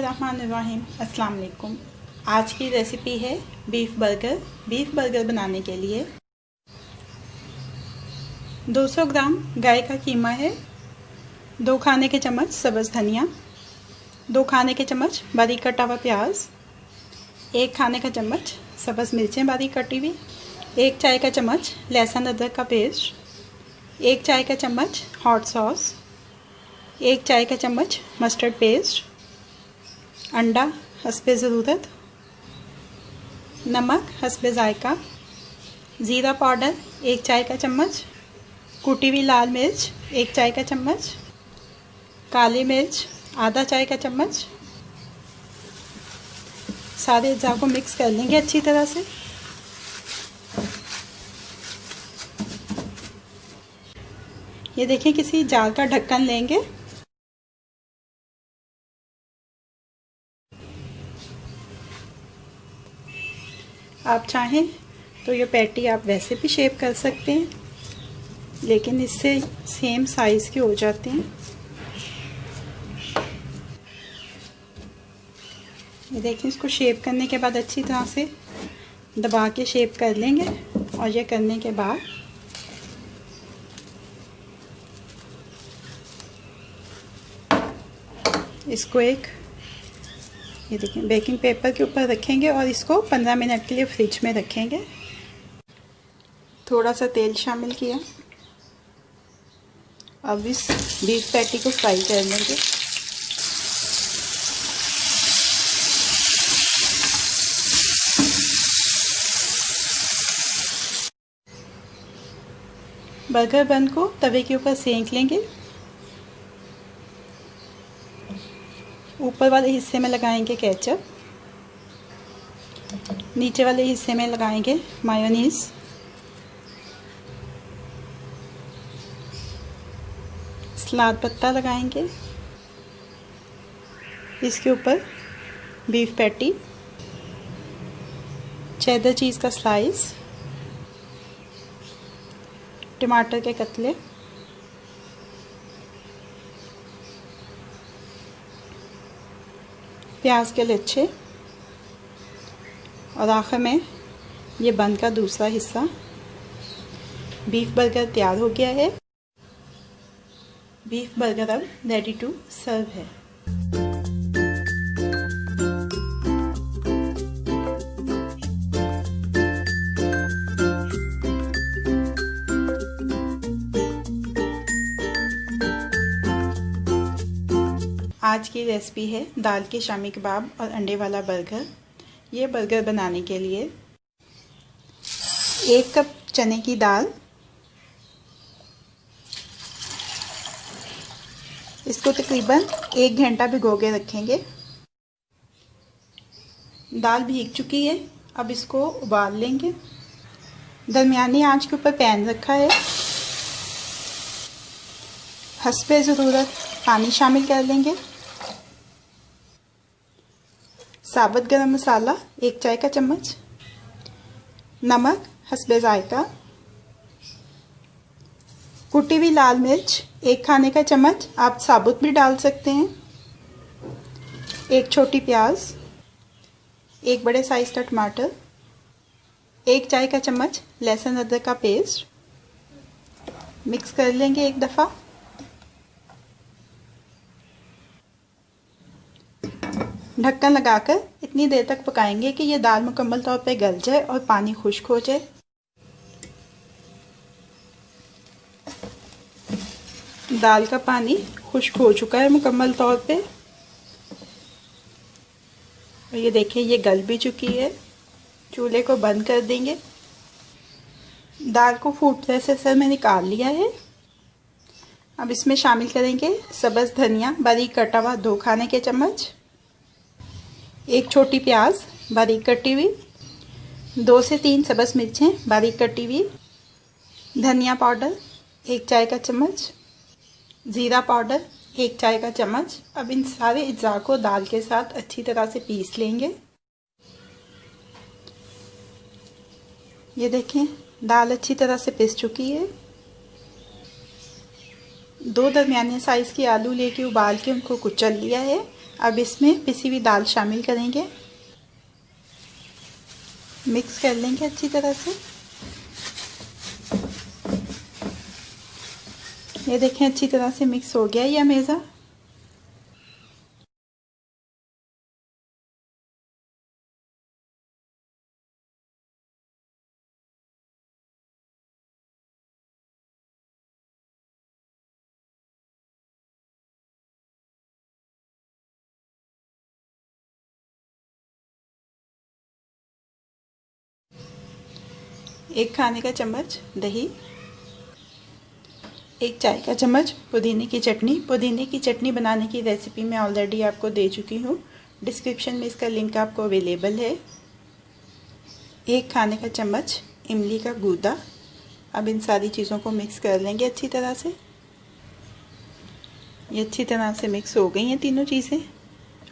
बिस्मिल्लाहिर्रहमानिर्रहीम। अस्सलाम वालेकुम। आज की रेसिपी है बीफ बर्गर। बीफ बर्गर बनाने के लिए 200 ग्राम गाय का कीमा है, 2 खाने के चम्मच सब्ज़ धनिया, 2 खाने के चम्मच बारीक कटा हुआ प्याज, 1 खाने का चम्मच सब्ज़ मिर्चें बारीक कटी हुई, 1 चाय का चम्मच लहसुन अदरक का पेस्ट, 1 चाय का चम्मच हॉट सॉस, 1 चाय का चम्मच मस्टर्ड पेस्ट, अंडा हस्बे ज़रूरत, नमक हस्बे ज़ायका, ज़ीरा पाउडर 1 चाय का चम्मच, कुटी हुई लाल मिर्च 1 चाय का चम्मच, काली मिर्च आधा चाय का चम्मच। सारे अज्जा को मिक्स कर लेंगे अच्छी तरह से। ये देखिए, किसी जार का ढक्कन लेंगे, आप चाहें तो ये पैटी आप वैसे भी शेप कर सकते हैं, लेकिन इससे सेम साइज़ के हो जाते हैं। ये देखिए, इसको शेप करने के बाद अच्छी तरह से दबा के शेप कर लेंगे। और ये करने के बाद इसको ये देखिए बेकिंग पेपर के ऊपर रखेंगे और इसको 15 मिनट के लिए फ्रिज में रखेंगे। थोड़ा सा तेल शामिल किया। अब इस बीफ पैटी को फ्राई कर लेंगे। बर्गर बन को तवे के ऊपर सेंक लेंगे। ऊपर वाले हिस्से में लगाएंगे केचप, नीचे वाले हिस्से में लगाएंगे मायोनीज, सलाद पत्ता लगाएंगे, इसके ऊपर बीफ पैटी, चेडर चीज़ का स्लाइस, टमाटर के कतले, प्याज के लच्छे और आखिर में ये बन का दूसरा हिस्सा। बीफ बर्गर तैयार हो गया है। बीफ बर्गर अब रेडी टू सर्व है। आज की रेसिपी है दाल के शामी कबाब और अंडे वाला बर्गर। ये बर्गर बनाने के लिए 1 कप चने की दाल, इसको तकरीबन 1 घंटा भिगो के रखेंगे। दाल भीग चुकी है, अब इसको उबाल लेंगे। दरमियानी आंच के ऊपर पैन रखा है। हस्बे ज़रूरत पानी शामिल कर लेंगे। साबुत गरम मसाला 1 चाय का चम्मच, नमक हस्बे ज़ायका, कुटी हुई लाल मिर्च 1 खाने का चम्मच, आप साबुत भी डाल सकते हैं, 1 छोटी प्याज, 1 बड़े साइज का टमाटर, 1 चाय का चम्मच लहसुन अदरक का पेस्ट। मिक्स कर लेंगे एक दफ़ा। ढक्कन लगाकर इतनी देर तक पकाएंगे कि ये दाल मुकम्मल तौर पे गल जाए और पानी खुश्क हो जाए। दाल का पानी खुश्क हो चुका है मुकम्मल तौर पे। और ये देखिए, ये गल भी चुकी है। चूल्हे को बंद कर देंगे। दाल को फूटने से सर में निकाल लिया है। अब इसमें शामिल करेंगे सब्ज़ धनिया बारीक कटा हुआ 2 खाने के चम्मच, 1 छोटी प्याज बारीक कटी हुई, 2 से 3 सब्ज़ मिर्चें बारीक कटी हुई, धनिया पाउडर 1 चाय का चम्मच, ज़ीरा पाउडर 1 चाय का चम्मच। अब इन सारे अज्जा को दाल के साथ अच्छी तरह से पीस लेंगे। ये देखें, दाल अच्छी तरह से पिस चुकी है। 2 दरमियाने साइज़ के आलू लेके उबाल के उनको कुचल लिया है। अब इसमें पिसी हुई दाल शामिल करेंगे, मिक्स कर लेंगे अच्छी तरह से। ये देखें अच्छी तरह से मिक्स हो गया ये अमेज़ा। एक खाने का चम्मच दही, एक चाय का चम्मच पुदीने की चटनी। पुदीने की चटनी बनाने की रेसिपी मैं ऑलरेडी आपको दे चुकी हूँ, डिस्क्रिप्शन में इसका लिंक आपको अवेलेबल है। एक खाने का चम्मच इमली का गूदा। अब इन सारी चीज़ों को मिक्स कर लेंगे अच्छी तरह से। ये अच्छी तरह से मिक्स हो गई हैं तीनों चीज़ें।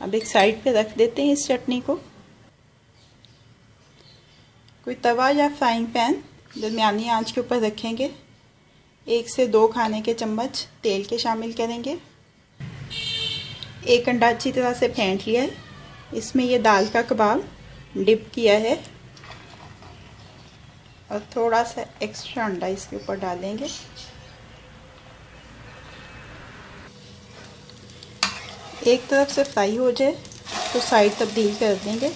अब एक साइड पे रख देते हैं इस चटनी को। कोई तवा या फ्राइंग पैन दरमियानी आंच के ऊपर रखेंगे। 1 से 2 खाने के चम्मच तेल के शामिल करेंगे। एक अंडा अच्छी तरह से फेंट लिया है, इसमें ये दाल का कबाब डिप किया है और थोड़ा सा एक्स्ट्रा अंडा इसके ऊपर डालेंगे। एक तरफ से फ्राई हो जाए तो साइड तब्दील कर देंगे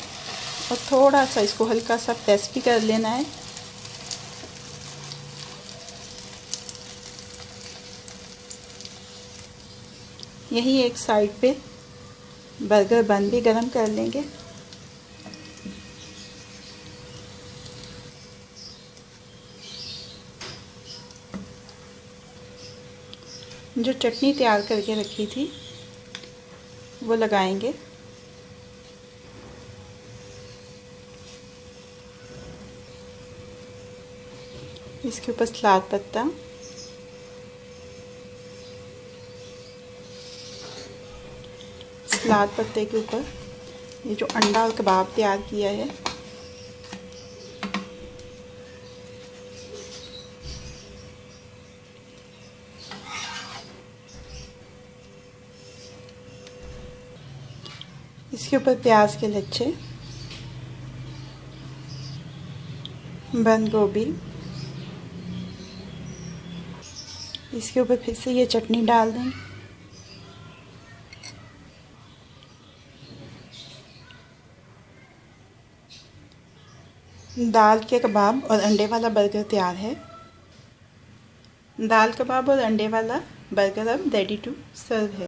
और थोड़ा सा इसको हल्का सा प्रेस भी कर लेना है। यही एक साइड पे बर्गर बन भी गरम कर लेंगे। जो चटनी तैयार करके रखी थी वो लगाएंगे। इसके ऊपर सलाद पत्ता, सलाद पत्ते के ऊपर ये जो अंडा और कबाब तैयार किया है इसके ऊपर प्याज के लच्छे, बंद गोभी, इसके ऊपर फिर से ये चटनी डाल दें। दाल के कबाब और अंडे वाला बर्गर तैयार है। दाल कबाब और अंडे वाला बर्गर अब रेडी टू सर्व है।